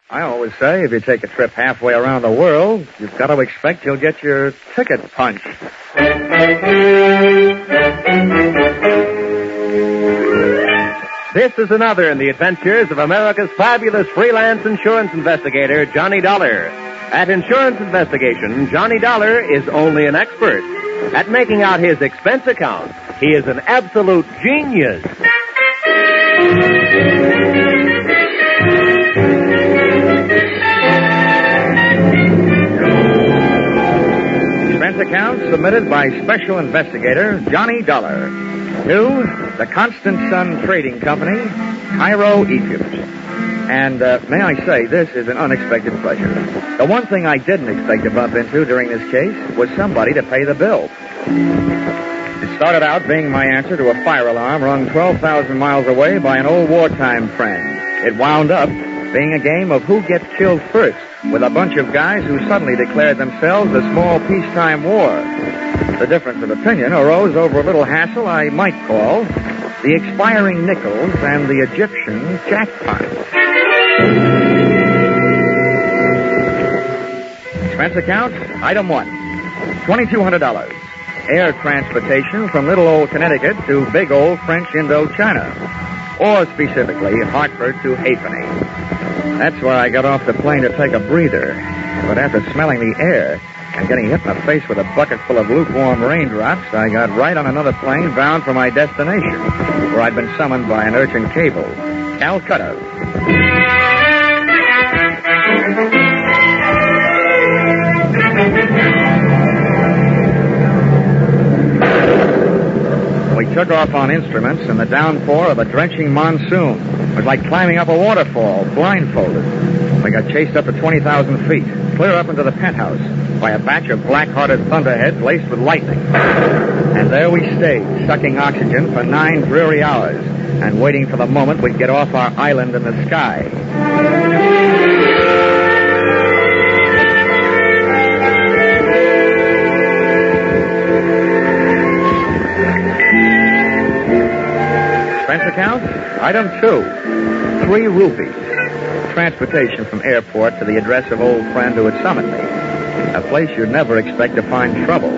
I always say if you take a trip halfway around the world, you've got to expect you'll get your ticket punched. This is another in the adventures of America's fabulous freelance insurance investigator, Johnny Dollar. At insurance investigation, Johnny Dollar is only an expert. At making out his expense account, he is an absolute genius. Expense account submitted by Special Investigator Johnny Dollar to the Constant Sun Trading Company, Cairo, Egypt. And may I say, this is an unexpected pleasure. The one thing I didn't expect to bump into during this case was somebody to pay the bill. It started out being my answer to a fire alarm rung 12,000 miles away by an old wartime friend. It wound up being a game of who gets killed first, with a bunch of guys who suddenly declared themselves a small peacetime war. The difference of opinion arose over a little hassle I might call the expiring nickels and the Egyptian jackpot. Expense account, item 1, $2,200. Air transportation from little old Connecticut to big old French Indochina, or specifically Hartford to Halfpenny. That's where I got off the plane to take a breather. But after smelling the air and getting hit in the face with a bucket full of lukewarm raindrops, I got right on another plane bound for my destination, where I'd been summoned by an urgent cable, Calcutta. We took off on instruments in the downpour of a drenching monsoon. It was like climbing up a waterfall, blindfolded. We got chased up to 20,000 feet, clear up into the penthouse, by a batch of black-hearted thunderheads laced with lightning. And there we stayed, sucking oxygen for 9 dreary hours, and waiting for the moment we'd get off our island in the sky. Expense account, item 2, 3 rupees. Transportation from airport to the address of old friend who had summoned me. A place you'd never expect to find trouble.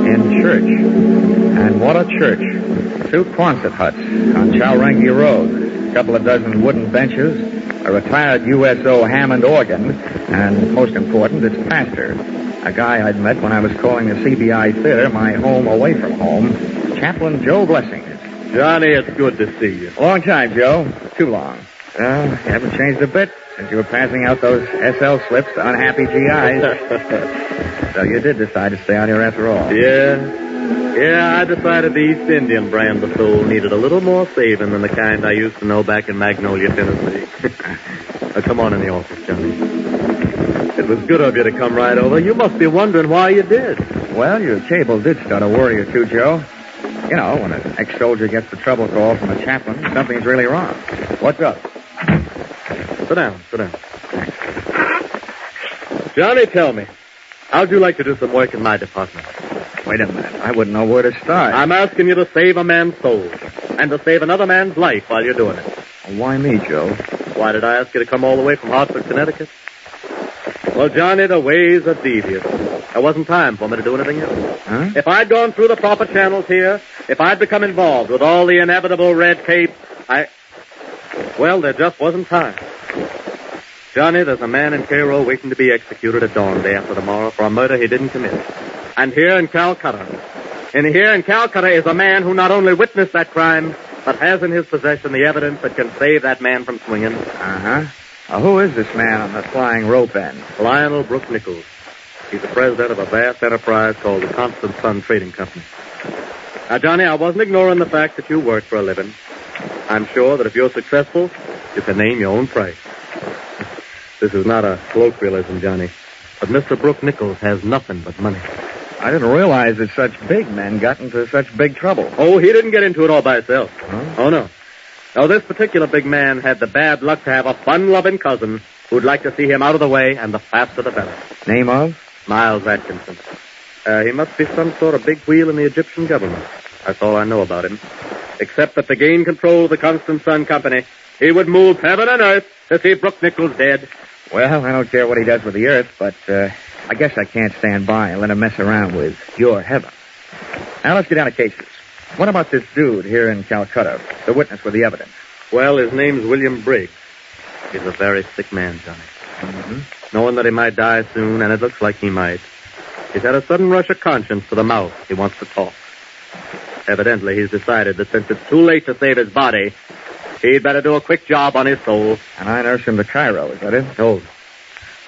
In church. And what a church. 2 Quonset huts on Chowrangi Road. A couple of dozen wooden benches, a retired USO Hammond organ, and, most important, its pastor. A guy I'd met when I was calling the CBI Theater my home away from home, Chaplain Joe Blessings. Johnny, it's good to see you. A long time, Joe. Too long. You haven't changed a bit since you were passing out those SL slips to unhappy GIs. So you did decide to stay out here after all. Yeah, I decided the East Indian brand of soul needed a little more saving than the kind I used to know back in Magnolia, Tennessee. Now, come on in the office, Johnny. It was good of you to come right over. You must be wondering why you did. Well, your cable did start a worry or two, Joe. You know, when an ex-soldier gets the trouble call from a chaplain, something's really wrong. What's up? Sit down. Johnny, tell me, how'd you like to do some work in my department? Wait a minute. I wouldn't know where to start. I'm asking you to save a man's soul and to save another man's life while you're doing it. Why me, Joe? Why did I ask you to come all the way from Hartford, Connecticut? Well, Johnny, the ways are devious. There wasn't time for me to do anything else. Huh? If I'd gone through the proper channels here, if I'd become involved with all the inevitable red tape, well, there just wasn't time. Johnny, there's a man in Cairo waiting to be executed at dawn day after tomorrow for a murder he didn't commit. And here in Calcutta is a man who not only witnessed that crime, but has in his possession the evidence that can save that man from swinging. Uh-huh. Who is this man on the flying rope end? Lionel Brooke Nichols. He's the president of a vast enterprise called the Constant Sun Trading Company. Now, Johnny, I wasn't ignoring the fact that you work for a living. I'm sure that if you're successful, you can name your own price. This is not a colloquialism, Johnny, but Mr. Brooke Nichols has nothing but money. I didn't realize that such big men got into such big trouble. Oh, he didn't get into it all by himself. Huh? Oh, no. No, this particular big man had the bad luck to have a fun-loving cousin who'd like to see him out of the way, and the faster the better. Name of? Miles Atkinson. He must be some sort of big wheel in the Egyptian government. That's all I know about him. Except that to gain control of the Constant Sun Company, He would move heaven and earth to see Brooke Nichols dead. Well, I don't care what he does with the earth, but I guess I can't stand by and let him mess around with your heaven. Now, let's get down to cases. What about this dude here in Calcutta, the witness with the evidence? Well, his name's William Briggs. He's a very sick man, Johnny. Mm-hmm. Knowing that he might die soon, and it looks like he might. He's had a sudden rush of conscience to the mouth. He wants to talk. Evidently, he's decided that since it's too late to save his body, he'd better do a quick job on his soul. And I nurse him to Cairo, is that it? No.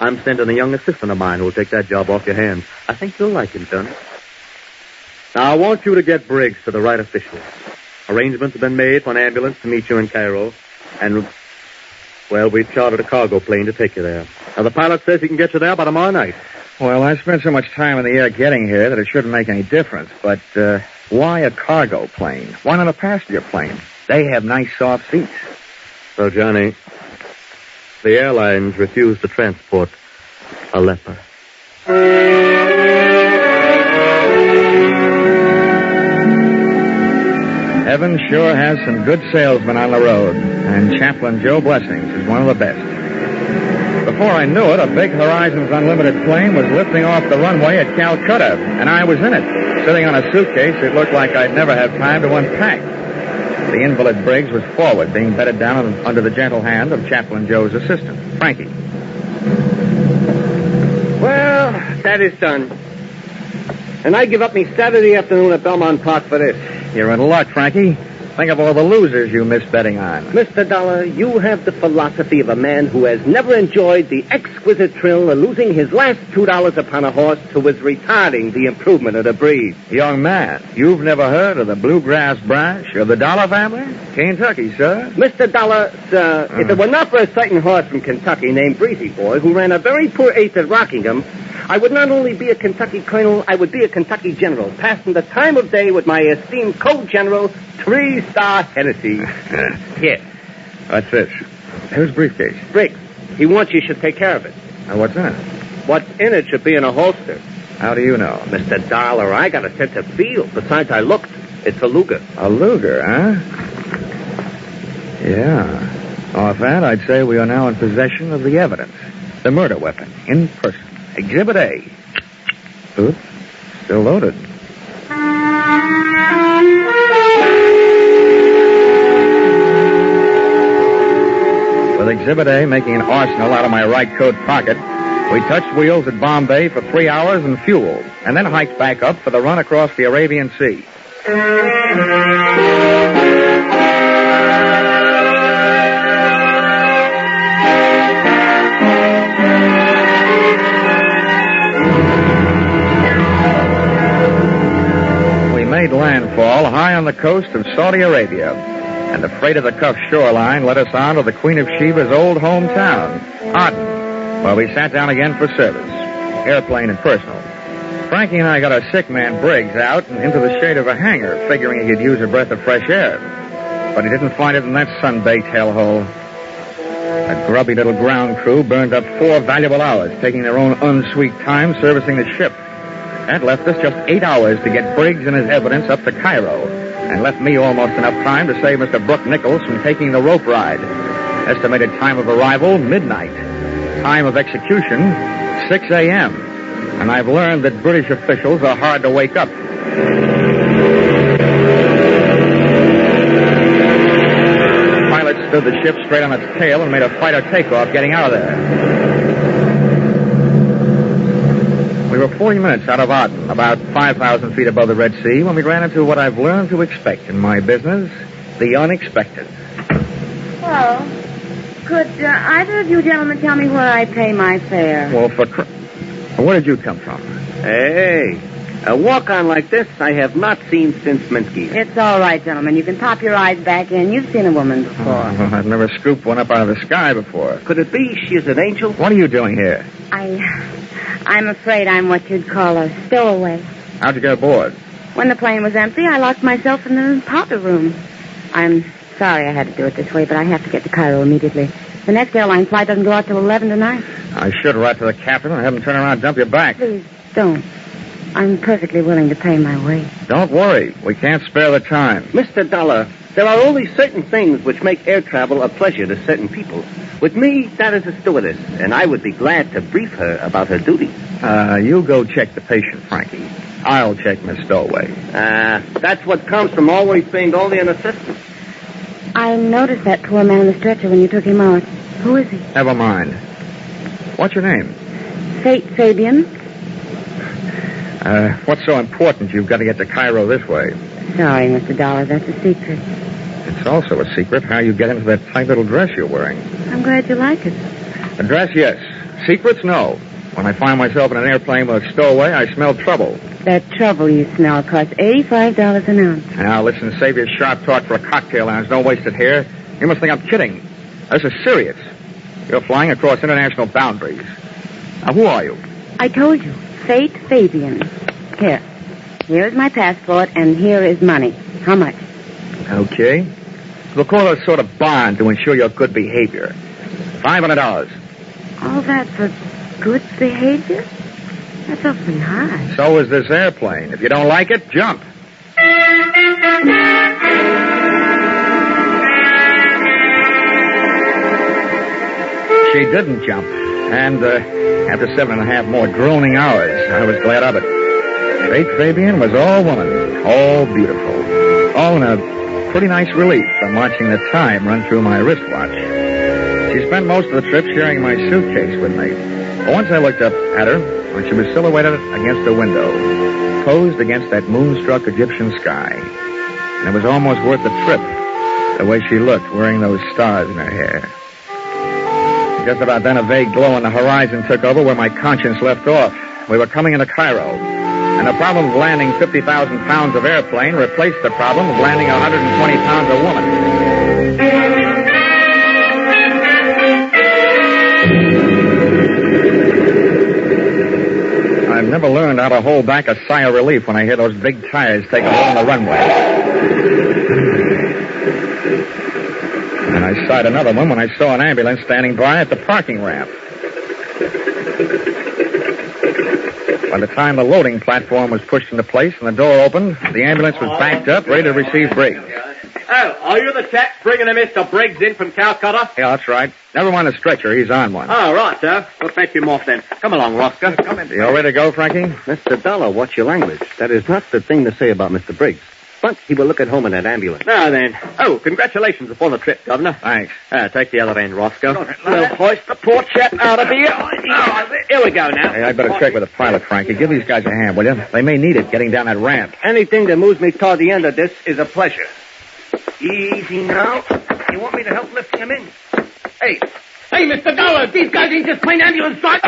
I'm sending a young assistant of mine who'll take that job off your hands. I think you'll like him, Johnny. Now, I want you to get Briggs to the right officials. Arrangements have been made for an ambulance to meet you in Cairo. And, well, we chartered a cargo plane to take you there. Now, the pilot says he can get you there by tomorrow night. Well, I spent so much time in the air getting here that it shouldn't make any difference. But why a cargo plane? Why not a passenger plane? They have nice soft seats. So, Johnny, the airlines refuse to transport a leper. Heaven sure has some good salesmen on the road, and Chaplain Joe Blessings is one of the best. Before I knew it, a big Horizons Unlimited plane was lifting off the runway at Calcutta, and I was in it, sitting on a suitcase that looked like I'd never have time to unpack. The invalid Briggs was forward, being bedded down under the gentle hand of Chaplain Joe's assistant, Frankie. Well, that is done. And I give up me Saturday afternoon at Belmont Park for this. You're in luck, Frankie. Think of all the losers you missed betting on. Mr. Dollar, you have the philosophy of a man who has never enjoyed the exquisite thrill of losing his last $2 upon a horse who was retarding the improvement of the breed. Young man, you've never heard of the Bluegrass branch of the Dollar family? Kentucky, sir. Mr. Dollar, sir, if it were not for a certain horse from Kentucky named Breezy Boy who ran a very poor eighth at Rockingham, I would not only be a Kentucky colonel, I would be a Kentucky general, passing the time of day with my esteemed co-general, 3-star Hennessy. Here. What's this? Whose briefcase? Briggs, he wants you should take care of it. Now, what's in it? What's in it should be in a holster. How do you know? Mr. Dollar, I got a sense of feel. Besides, I looked. It's a Luger. A Luger, huh? Yeah. Off that, I'd say we are now in possession of the evidence. The murder weapon, in person. Exhibit A. Oops. Still loaded. With Exhibit A making an arsenal out of my right coat pocket, we touched wheels at Bombay for 3 hours and fueled, and then hiked back up for the run across the Arabian Sea. Landfall high on the coast of Saudi Arabia, and the freight of the Cuff shoreline led us on to the Queen of Sheba's old hometown, Aden, where we sat down again for service, airplane and personal. Frankie and I got our sick man Briggs out and into the shade of a hangar, figuring he could use a breath of fresh air. But he didn't find it in that sun-baked hellhole. A grubby little ground crew burned up 4 valuable hours, taking their own unsweet time servicing the ship. That left us just 8 hours to get Briggs and his evidence up to Cairo, and left me almost enough time to save Mr. Brooke Nichols from taking the rope ride. Estimated time of arrival, midnight. Time of execution, 6 a.m. And I've learned that British officials are hard to wake up. The pilot stood the ship straight on its tail and made a fighter takeoff getting out of there. We were 40 minutes out of Aden, about 5,000 feet above the Red Sea, when we ran into what I've learned to expect in my business, the unexpected. Well, could either of you gentlemen tell me where I pay my fare? Well, where did you come from? Hey, a walk-on like this I have not seen since Minsky. It's all right, gentlemen. You can pop your eyes back in. You've seen a woman before. Oh, I've never scooped one up out of the sky before. Could it be she's an angel? What are you doing here? I'm afraid I'm what you'd call a stowaway. How'd you get aboard? When the plane was empty, I locked myself in the powder room. I'm sorry I had to do it this way, but I have to get to Cairo immediately. The next airline flight doesn't go out till 11 tonight. I should write to the captain and have him turn around and dump you back. Please, don't. I'm perfectly willing to pay my way. Don't worry. We can't spare the time. Mr. Dollar, There are only certain things which make air travel a pleasure to certain people. With me, that is a stewardess, and I would be glad to brief her about her duties. You go check the patient, Frankie. I'll check Miss Stowaway. That's what comes from always being only an assistant. I noticed that poor man on the stretcher when you took him out. Who is he? Never mind. What's your name? Fate Fabian. What's so important you've got to get to Cairo this way? Sorry, Mr. Dollar, that's a secret. It's also a secret how you get into that tight little dress you're wearing. I'm glad you like it. A dress, yes. Secrets, no. When I find myself in an airplane with a stowaway, I smell trouble. That trouble you smell costs $85 an ounce. Now, listen, save your sharp talk for a cocktail lounge. Don't waste it here. You must think I'm kidding. This is serious. You're flying across international boundaries. Now, who are you? I told you. Fate Fabian. Here is my passport, and here is money. How much? Okay. We'll call it a sort of bond to ensure your good behavior. $500. All that for good behavior? That's awfully high. So is this airplane. If you don't like it, jump. She didn't jump. And after 7.5 more droning hours, I was glad of it. Fate Fabian was all woman, all beautiful, all in a pretty nice relief from watching the time run through my wristwatch. She spent most of the trip sharing my suitcase with me. But once I looked up at her, when she was silhouetted against the window, posed against that moonstruck Egyptian sky. And it was almost worth the trip, the way she looked, wearing those stars in her hair. Just about then, a vague glow on the horizon took over where my conscience left off. We were coming into Cairo, and the problem of landing 50,000 pounds of airplane replaced the problem of landing 120 pounds of woman. I've never learned how to hold back a sigh of relief when I hear those big tires take a hole in the runway. And I sighed another one when I saw an ambulance standing by at the parking ramp. By the time the loading platform was pushed into place and the door opened, the ambulance was backed up, ready to receive Briggs. Oh, are you the chap bringing Mr. Briggs in from Calcutta? Yeah, that's right. Never mind the stretcher. He's on one. Oh, right, sir. We'll fetch him off then. Come along, Roscoe. Come in. You all ready to go, Frankie? Mr. Dollar, watch your language. That is not the thing to say about Mr. Briggs. But he will look at home in that ambulance. Now then. Oh, congratulations upon the trip, Governor. Thanks. Take the other end, Roscoe. We'll hoist the poor chap out of here. Here we go now. Hey, I'd better check with the pilot, Frankie. Give these guys a hand, will you? They may need it getting down that ramp. Anything that moves me toward the end of this is a pleasure. Easy now. You want me to help lifting him in? Hey, Mr. Dollar, these guys ain't just plain ambulance drivers.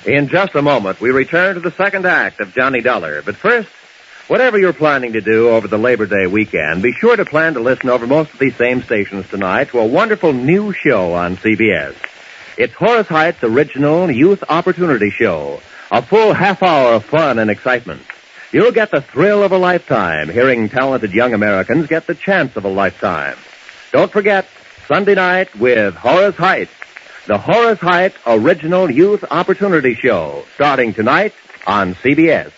In just a moment, we return to the second act of Johnny Dollar. But first, whatever you're planning to do over the Labor Day weekend, be sure to plan to listen over most of these same stations tonight to a wonderful new show on CBS. It's Horace Height's original Youth Opportunity Show, a full half hour of fun and excitement. You'll get the thrill of a lifetime hearing talented young Americans get the chance of a lifetime. Don't forget, Sunday night with Horace Height, the Horace Height Original Youth Opportunity Show, starting tonight on CBS.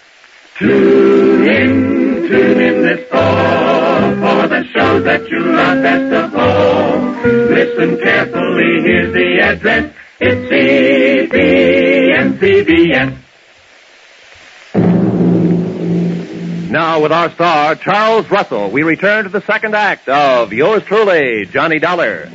Tune in this fall for the shows that you love best of all. Listen carefully, here's the address. It's CBS. Now, with our star, Charles Russell, we return to the second act of yours truly, Johnny Dollar.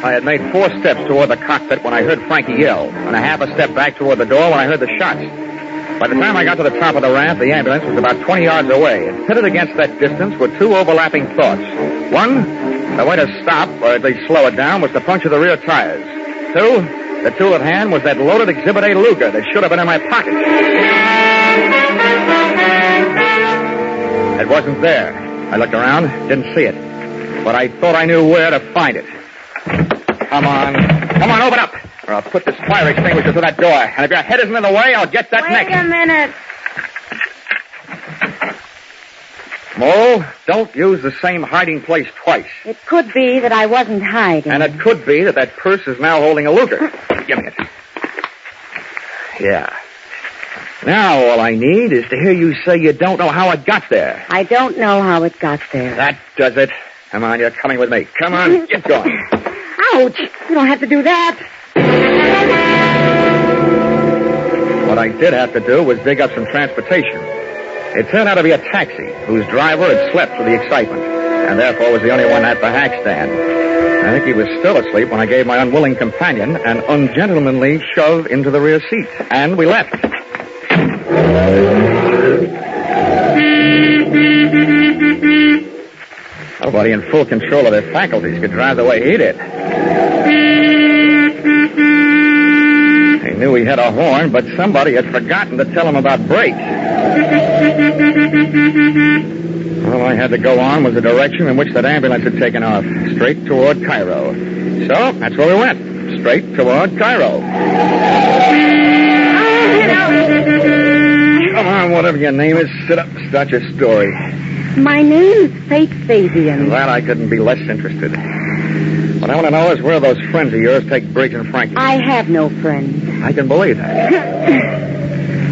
I had made 4 steps toward the cockpit when I heard Frankie yell, and a half a step back toward the door when I heard the shots. By the time I got to the top of the ramp, the ambulance was about 20 yards away, and pitted against that distance were 2 overlapping thoughts. One, the way to stop, or at least slow it down, was to puncture the rear tires. 2, the tool at hand was that loaded Exhibit A Luger that should have been in my pocket. It wasn't there. I looked around, didn't see it. But I thought I knew where to find it. Come on, open up, or I'll put this fire extinguisher through that door. And if your head isn't in the way, I'll get that neck. Wait a minute. Mo, don't use the same hiding place twice. It could be that I wasn't hiding. And it could be that purse is now holding a Luger. Give me it. Yeah. Now all I need is to hear you say you don't know how it got there. I don't know how it got there. That does it. Come on, you're coming with me. Come on, get going. Ouch! You don't have to do that. What I did have to do was dig up some transportation. It turned out to be a taxi whose driver had slept through the excitement, and therefore was the only one at the hack stand. I think he was still asleep when I gave my unwilling companion an ungentlemanly shove into the rear seat, and we left. Nobody in full control of their faculties could drive the way he did. He knew he had a horn, but somebody had forgotten to tell him about brakes. All I had to go on was the direction in which that ambulance had taken off, straight toward Cairo. So, that's where we went, straight toward Cairo. Come on, whatever your name is, sit up and start your story. My name is Faith Fabian. Glad I couldn't be less interested. What I want to know is where those friends of yours take Briggs and Frankie. I have no friends. I can believe that.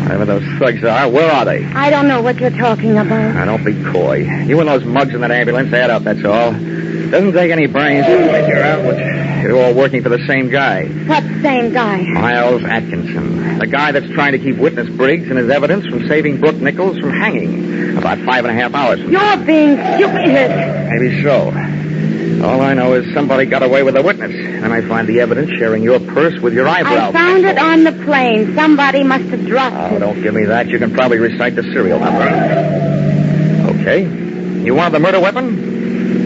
Whatever those thugs are, where are they? I don't know what you're talking about. Now, don't be coy. You and those mugs in that ambulance add up, that's all. Doesn't take any brains to figure out what you're all working for the same guy. What same guy? Miles Atkinson. The guy that's trying to keep witness Briggs and his evidence from saving Brooke Nichols from hanging about 5.5 hours from now. You're being stupid. Maybe so. All I know is somebody got away with a witness, and I find the evidence sharing your purse with your eyebrow. I found it on the plane. Somebody must have dropped Oh, it. don't give me that. You can probably recite the serial number. Okay. You want the murder weapon?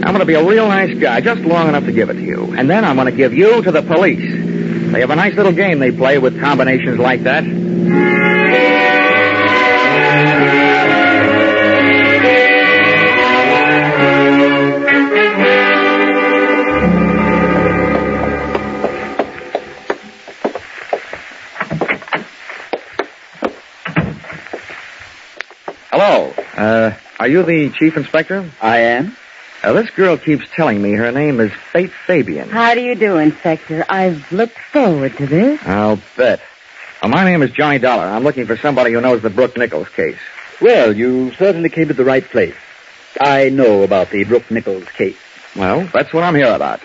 I'm going to be a real nice guy, just long enough to give it to you. And then I'm going to give you to the police. They have a nice little game they play with combinations like that. Hello. Are you the chief inspector? I am. This girl keeps telling me her name is Faith Fabian. How do you do, Inspector? I've looked forward to this. I'll bet. My name is Johnny Dollar. I'm looking for somebody who knows the Brooke Nichols case. Well, you certainly came to the right place. I know about the Brooke Nichols case. Well, that's what I'm here about.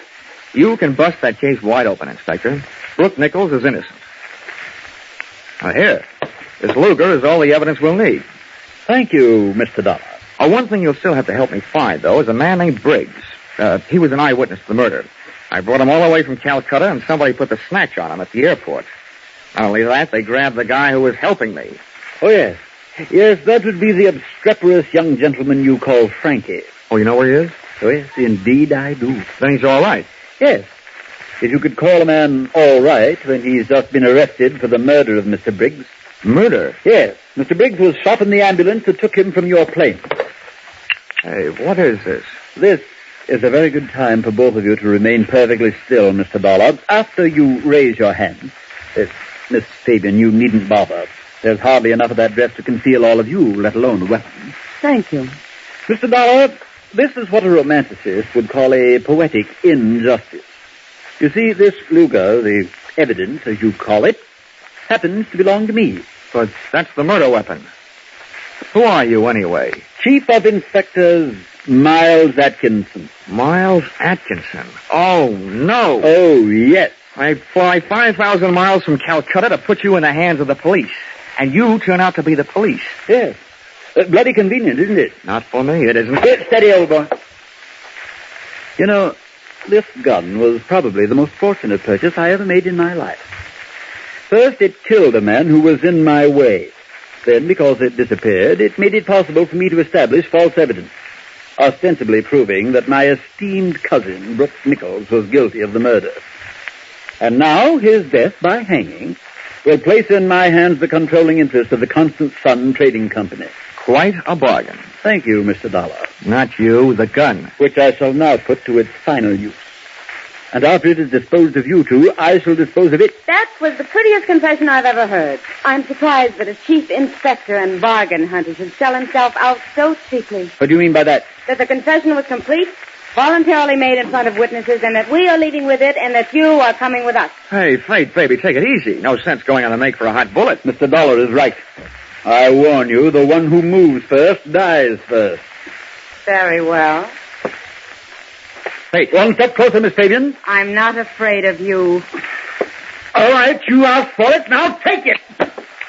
You can bust that case wide open, Inspector. Brooke Nichols is innocent. Now, here. This Luger is all the evidence we'll need. Thank you, Mr. Dollar. One thing you'll still have to help me find, though, is a man named Briggs. He was an eyewitness to the murder. I brought him all the way from Calcutta, and somebody put the snatch on him at the airport. Not only that, they grabbed the guy who was helping me. Oh, yes. Yes, that would be the obstreperous young gentleman you call Frankie. Oh, you know where he is? Oh, yes, indeed I do. Then he's all right. Yes. If you could call a man all right when he's just been arrested for the murder of Mr. Briggs. Murder? Yes. Mr. Briggs was shot in the ambulance that took him from your plane. Hey, what is this? This is a very good time for both of you to remain perfectly still, Mr. Dollar. After you raise your hand, Miss Fabian, you needn't bother. There's hardly enough of that dress to conceal all of you, let alone the weapon. Thank you. Mr. Dollar, this is what a romanticist would call a poetic injustice. You see, this Luger, the evidence, as you call it, happens to belong to me. But that's the murder weapon. Who are you, anyway? Chief of Inspectors Miles Atkinson. Miles Atkinson. Oh, no. Oh, yes. I fly 5,000 miles from Calcutta to put you in the hands of the police. And you turn out to be the police. Yes. Bloody convenient, isn't it? Not for me, it isn't. Steady, old boy. You know, this gun was probably the most fortunate purchase I ever made in my life. First, it killed a man who was in my way. Then, because it disappeared, it made it possible for me to establish false evidence, ostensibly proving that my esteemed cousin, Brooke Nichols, was guilty of the murder. And now, his death by hanging will place in my hands the controlling interest of the Constant Sun Trading Company. Quite a bargain. Thank you, Mr. Dollar. Not you, the gun. Which I shall now put to its final use. And after it is disposed of you two, I shall dispose of it. That was the prettiest confession I've ever heard. I'm surprised that a chief inspector and bargain hunter should sell himself out so cheaply. What do you mean by that? That the confession was complete, voluntarily made in front of witnesses, and that we are leaving with it, and that you are coming with us. Hey, Fate, baby, take it easy. No sense going on the make for a hot bullet. Mr. Dollar is right. I warn you, the one who moves first dies first. Very well. Hey, one step closer, Miss Fabian. I'm not afraid of you. All right, you asked for it. Now take it.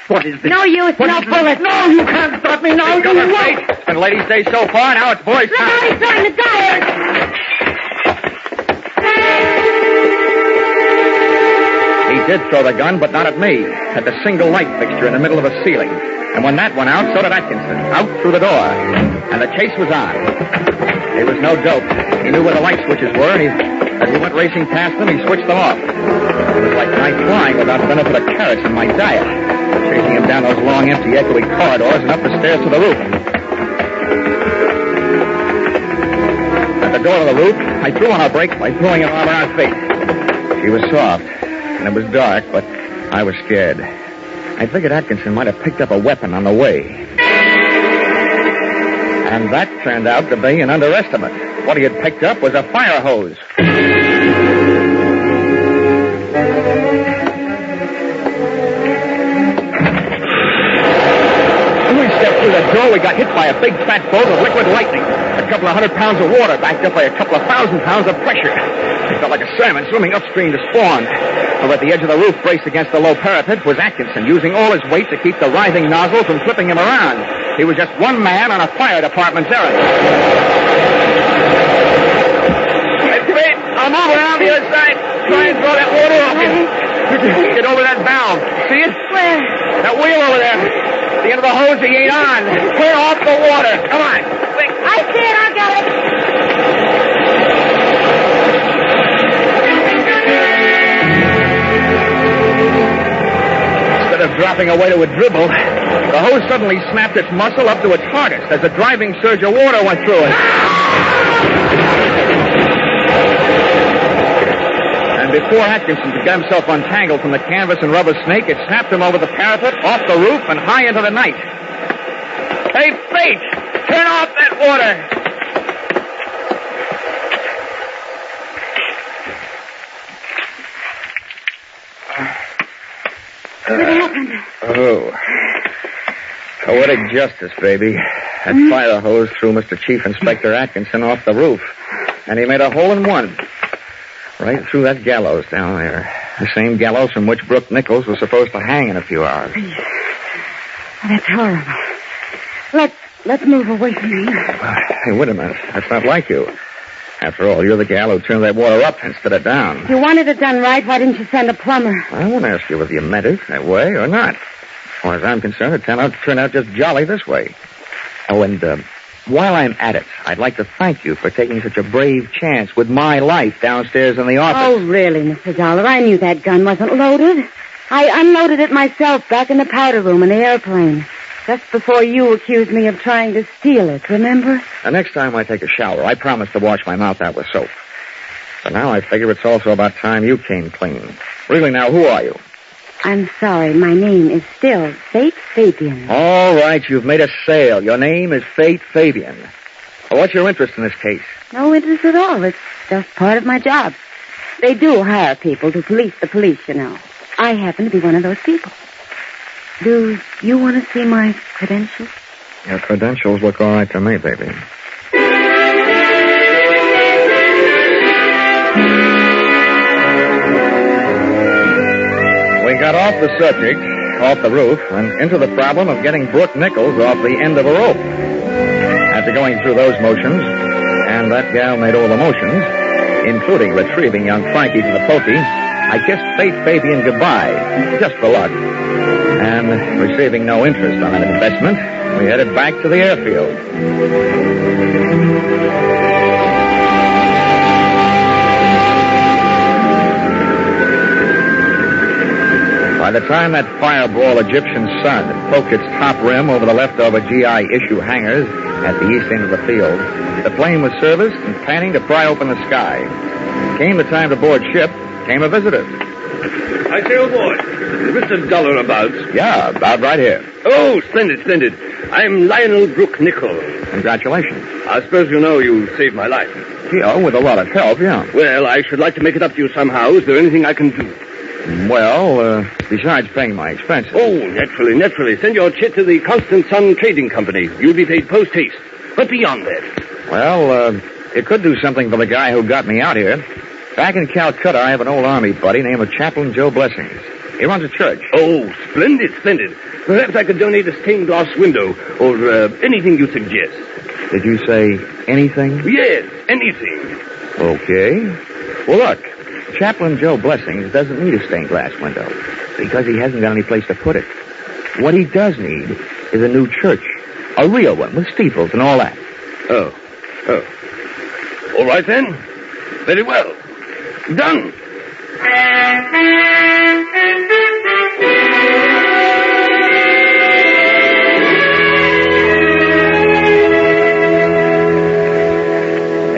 What is this? No use, no bullet. No, you can't stop me now. You won't. It's been ladies' day so far, now it's boys' Look time. how he's starting to die. He did throw the gun, but not at me. At the single light fixture in the middle of a ceiling. And when that went out, so did Atkinson. Out through the door. And the chase was on. He was no dope. He knew where the light switches were, and as he went racing past them, he switched them off. It was like night flying without the benefit of carrots in my diet. Chasing him down those long, empty, echoing corridors and up the stairs to the roof. At the door to the roof, I threw on a brake by throwing an arm around Fate. She was soft, and it was dark, but I was scared. I figured Atkinson might have picked up a weapon on the way. And that turned out to be an underestimate. What he had picked up was a fire hose. When we stepped through the door, we got hit by a big fat bolt of liquid lightning. A couple of 100 pounds of water backed up by a couple of 1,000 pounds of pressure. It felt like a salmon swimming upstream to spawn. Over at the edge of the roof, braced against the low parapet, was Atkinson, using all his weight to keep the writhing nozzle from flipping him around. He was just one man on a fire department's errand. Hey, Fate, I'll move around the other side. Try and throw that water off you. Get over that valve. See it? Where? That wheel over there. The end of the hose he ain't on. Clear off the water. Come on. Quick. I see it. I got it. Instead of dropping away to a dribble, the hose suddenly snapped its muscle up to its hardest as a driving surge of water went through it. And before Atkinson could get himself untangled from the canvas and rubber snake, it snapped him over the parapet, off the roof, and high into the night. Hey, Fate! Turn off that water! What happened? Oh, what a justice, baby. That fire hose threw Mr. Chief Inspector Atkinson off the roof. And he made a hole in one. Right through that gallows down there. The same gallows from which Brooke Nichols was supposed to hang in a few hours. That's horrible. Let's move away from here. Hey, wait a minute. That's not like you. After all, you're the gal who turned that water up instead of down. If you wanted it done right, why didn't you send a plumber? I won't ask you whether you meant it that way or not. As far as I'm concerned, it turned out just jolly this way. Oh, and while I'm at it, I'd like to thank you for taking such a brave chance with my life downstairs in the office. Oh, really, Mr. Dollar? I knew that gun wasn't loaded. I unloaded it myself back in the powder room in the airplane. Just before you accused me of trying to steal it, remember? The next time I take a shower, I promise to wash my mouth out with soap. So now I figure it's also about time you came clean. Really, now, who are you? I'm sorry. My name is still Fate Fabian. All right, you've made a sale. Your name is Fate Fabian. Well, what's your interest in this case? No interest at all. It's just part of my job. They do hire people to police the police, you know. I happen to be one of those people. Do you want to see my credentials? Your credentials look all right to me, baby. We got off the subject, off the roof, and into the problem of getting Brooke Nichols off the end of a rope. After going through those motions, and that gal made all the motions, including retrieving young Frankie to the pokey, I kissed Fate Fabian goodbye, just for luck. And receiving no interest on that investment, we headed back to the airfield. By the time that fireball Egyptian sun had poked its top rim over the leftover GI issue hangars at the east end of the field, the plane was serviced and panning to pry open the sky. Came the time to board ship, came a visitor. I say, oh boy, is Mr. Dollar about? Yeah, about right here. Oh, splendid, splendid. I'm Lionel Brooke Nichol. Congratulations. I suppose you know you saved my life. Yeah, with a lot of help, yeah. Well, I should like to make it up to you somehow. Is there anything I can do? Well, besides paying my expenses. Oh, naturally. Send your chit to the Constant Sun Trading Company. You'll be paid post haste. But beyond that... Well, it could do something for the guy who got me out here. Back in Calcutta, I have an old army buddy named Chaplain Joe Blessings. He runs a church. Oh, splendid. Perhaps I could donate a stained glass window or anything you suggest. Did you say anything? Yes, anything. Okay. Well, look, Chaplain Joe Blessings doesn't need a stained glass window because he hasn't got any place to put it. What he does need is a new church. A real one with steeples and all that. Oh. All right, then. Very well. Done.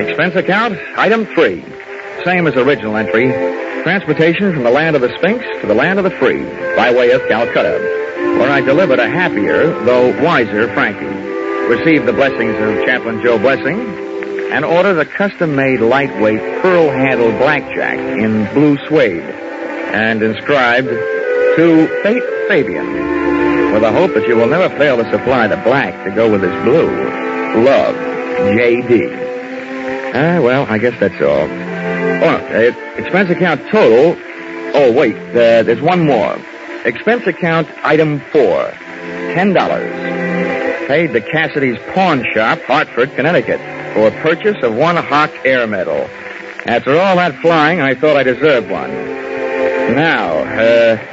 Expense account, item 3. Same as original entry. Transportation from the land of the Sphinx to the land of the free, by way of Calcutta, where I delivered a happier, though wiser, Frankie. Received the blessings of Chaplain Joe Blessing, and ordered a custom-made, lightweight, pearl-handled blackjack in blue suede, and inscribed, "To Fate Fabian," with the hope that you will never fail to supply the black to go with this blue. Love, J.D. Well, I guess that's all. Expense account total. Oh, wait, there's one more. Expense account item 4, $10. Paid to Cassidy's Pawn Shop, Hartford, Connecticut, for purchase of one Hawk Air Medal. After all that flying, I thought I deserved one. Now,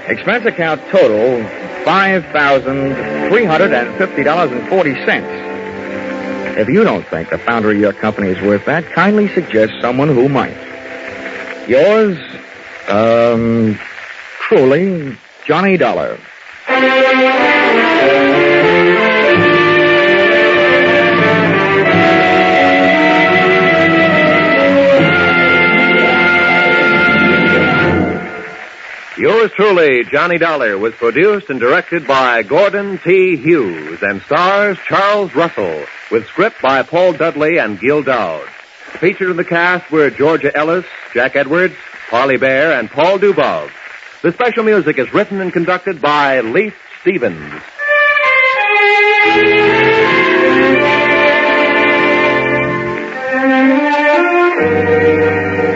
expense account total, $5,350.40. If you don't think the founder of your company is worth that, kindly suggest someone who might. Yours, truly, Johnny Dollar. Yours truly, Johnny Dollar, was produced and directed by Gordon T. Hughes and stars Charles Russell, with script by Paul Dudley and Gil Dowd. Featured in the cast were Georgia Ellis, Jack Edwards, Parley Bear, and Paul Dubov. The special music is written and conducted by Leif Stevens.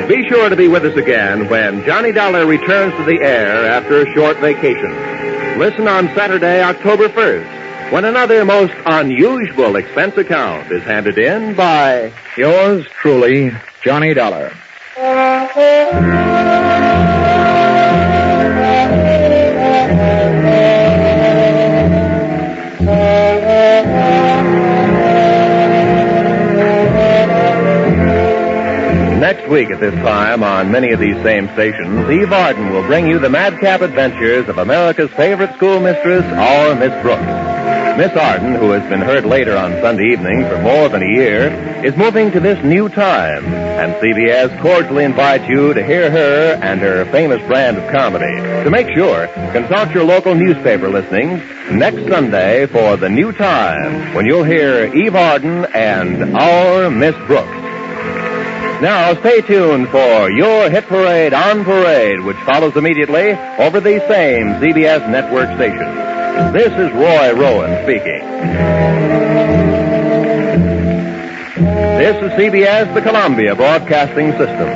Be sure to be with us again when Johnny Dollar returns to the air after a short vacation. Listen on Saturday, October 1st, when another most unusual expense account is handed in by Yours truly, Johnny Dollar. Next week at this time on many of these same stations, Eve Arden will bring you the madcap adventures of America's favorite schoolmistress, our Miss Brooks. Miss Arden, who has been heard later on Sunday evening for more than a year, is moving to this new time, and CBS cordially invites you to hear her and her famous brand of comedy. To make sure, consult your local newspaper listings next Sunday for the new time, when you'll hear Eve Arden and our Miss Brooks. Now, stay tuned for Your Hit Parade on Parade, which follows immediately over these same CBS network stations. This is Roy Rowan speaking. This is CBS, the Columbia Broadcasting System.